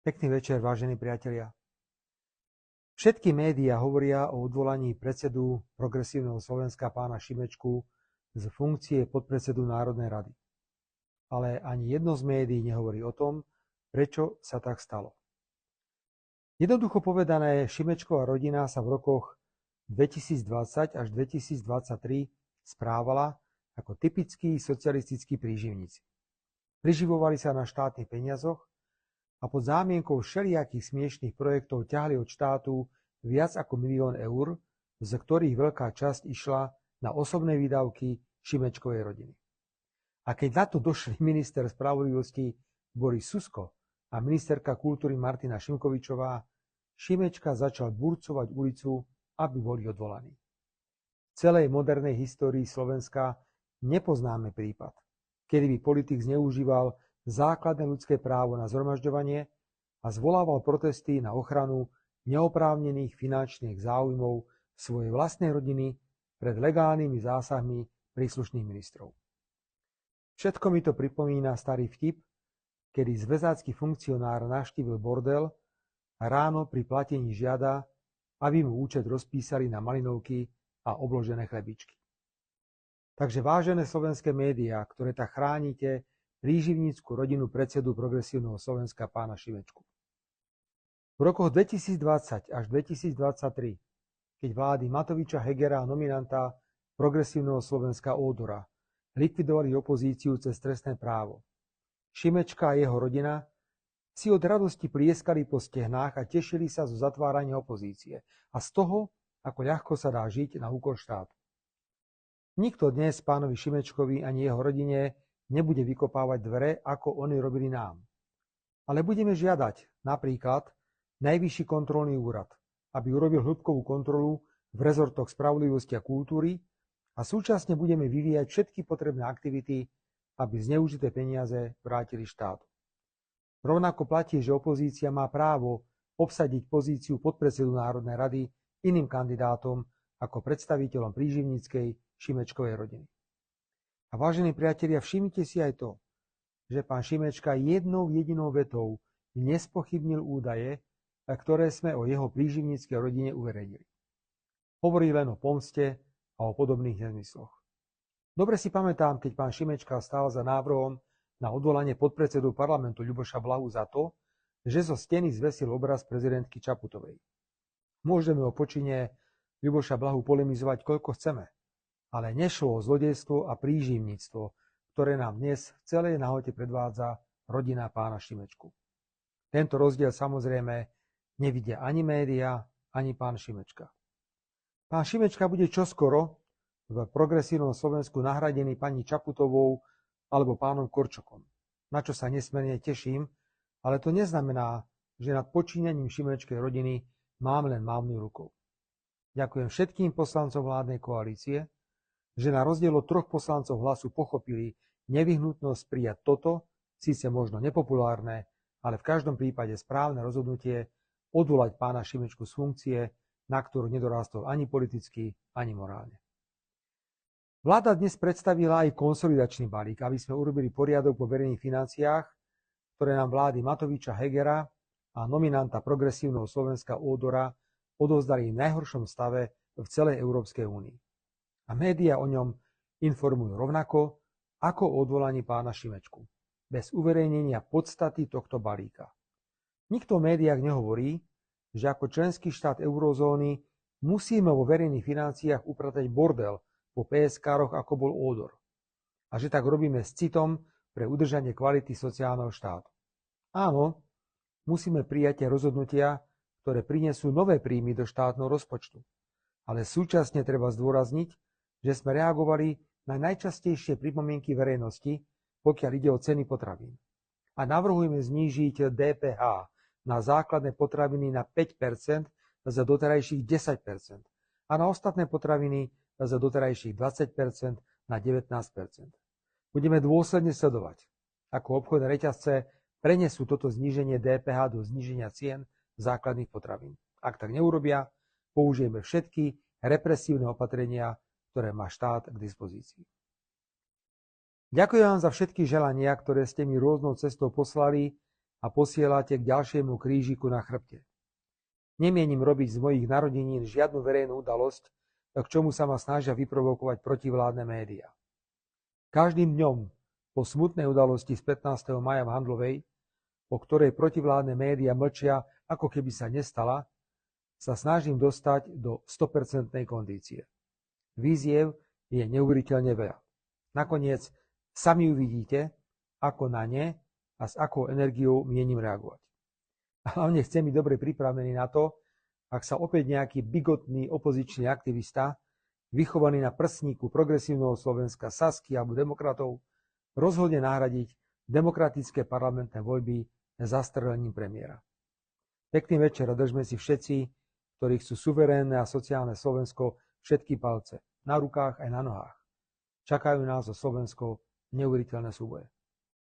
Pekný večer, vážení priatelia. Všetky médiá hovoria o odvolaní predsedu Progresívneho Slovenska pána Šimečku z funkcie podpredsedu Národnej rady. Ale ani jedno z médií nehovorí o tom, prečo sa tak stalo. Jednoducho povedané, Šimečková rodina sa v rokoch 2020 až 2023 správala ako typickí socialistickí príživníci. Priživovali sa na štátnych peniazoch a pod zámienkou všelijakých smiešných projektov ťahli od štátu viac ako 1 000 000 eur, z ktorých veľká časť išla na osobné výdavky Šimečkovej rodiny. A keď na to došli minister spravodlivosti Boris Susko a ministerka kultúry Martina Šimkovičová, Šimečka začal burcovať ulicu, aby boli odvolaní. V celej modernej histórii Slovenska nepoznáme prípad, kedy by politik zneužíval základné ľudské právo na zhromažďovanie a zvolával protesty na ochranu neoprávnených finančných záujmov svojej vlastnej rodiny pred legálnymi zásahmi príslušných ministrov. Všetko mi to pripomína starý vtip, kedy zväzácky funkcionár navštívil bordel a ráno pri platení žiada, aby mu účet rozpísali na malinovky a obložené chlebičky. Takže vážené slovenské médiá, ktoré tak chránite príživnícku rodinu predsedu Progresívneho Slovenska pána Šimečku. V rokoch 2020 až 2023, keď vlády Matoviča, Hegera a nominanta Progresívneho Slovenska Ódora likvidovali opozíciu cez trestné právo, Šimečka a jeho rodina si od radosti plieskali po stehnách a tešili sa zo zatvárania opozície a z toho, ako ľahko sa dá žiť na úkor štátu. Nikto dnes pánovi Šimečkovi ani jeho rodine nebude vykopávať dvere, ako oni robili nám. Ale budeme žiadať napríklad Najvyšší kontrolný úrad, aby urobil hĺbkovú kontrolu v rezortoch spravodlivosti a kultúry a súčasne budeme vyvíjať všetky potrebné aktivity, aby zneužité peniaze vrátili štátu. Rovnako platí, že opozícia má právo obsadiť pozíciu podpredsedu Národnej rady iným kandidátom ako predstaviteľom príživníckej Šimečkovej rodiny. A vážení priatelia, všimnite si aj to, že pán Šimečka jednou jedinou vetou nespochybnil údaje, ktoré sme o jeho príživníckej rodine uverejnili. Hovorí len o pomste a o podobných nezmysloch. Dobre si pamätám, keď pán Šimečka stál za návrhom na odvolanie podpredsedu parlamentu Ľuboša Blahu za to, že zo steny zvesil obraz prezidentky Čaputovej. Môžeme o počine Ľuboša Blahu polemizovať koľko chceme, ale nešlo o zlodejstvo a príživníctvo, ktoré nám dnes v celej nahote predvádza rodina pána Šimečku. Tento rozdiel samozrejme nevidia ani médiá, ani pán Šimečka. Pán Šimečka bude čoskoro v Progresívnom Slovensku nahradený pani Čaputovou alebo pánom Korčokom, na čo sa nesmierne teším, ale to neznamená, že nad počínaním Šimečkej rodiny mám len mávnuť rukou. Ďakujem všetkým poslancom vládnej koalície, že na rozdiel od 3 poslancov Hlasu pochopili nevyhnutnosť prijať toto, síce možno nepopulárne, ale v každom prípade správne rozhodnutie odvolať pána Šimečku z funkcie, na ktorú nedorástol ani politicky, ani morálne. Vláda dnes predstavila aj konsolidačný balík, aby sme urobili poriadok vo verejných financiách, ktoré nám vlády Matoviča, Hegera a nominanta Progresívneho Slovenska Ódora odovzdali v najhoršom stave v celej Európskej únii. A médiá o ňom informujú rovnako ako o odvolaní pána Šimečku, bez uverejnenia podstaty tohto balíka. Nikto v médiách nehovorí, že ako členský štát eurozóny musíme vo verejných financiách upratať bordel po PSK-roch, ako bol Ódor. A že tak robíme s citom pre udržanie kvality sociálneho štátu. Áno, musíme prijať rozhodnutia, ktoré prinesú nové príjmy do štátneho rozpočtu. Ale súčasne treba zdôrazniť, že sme reagovali na najčastejšie pripomienky verejnosti, pokiaľ ide o ceny potravín. A navrhujeme znížiť DPH na základné potraviny na 5% za doterajších 10% a na ostatné potraviny za doterajších 20% na 19%. Budeme dôsledne sledovať, ako obchodné reťazce prenesú toto zníženie DPH do zníženia cien základných potravín. Ak tak neurobia, použijeme všetky represívne opatrenia, ktoré má štát k dispozícii. Ďakujem vám za všetky želania, ktoré ste mi rôznou cestou poslali a posielate k ďalšiemu krížiku na chrbte. Nemienim robiť z mojich narodenín žiadnu verejnú udalosť, k čomu sa ma snažia vyprovokovať protivládne médiá. Každým dňom po smutnej udalosti z 15. maja v Handlovej, o ktorej protivládne médiá mlčia, ako keby sa nestala, sa snažím dostať do 100% kondície. Výziev je neuveriteľne veľa. Nakoniec sami uvidíte, ako na ne a s akou energiou mienim reagovať. A hlavne chcem byť dobre pripravený na to, ak sa opäť nejaký bigotný opozičný aktivista, vychovaný na prstníku progresívneho Slovenska, Sasky alebo demokratov, rozhodne nahradiť demokratické parlamentné voľby zastrelením premiéra. Pekný večer a držme si všetci, ktorí chcú suverénne a sociálne Slovensko, všetky palce, na rukách aj na nohách. Čakajú nás o Slovensko neuveriteľné súboje.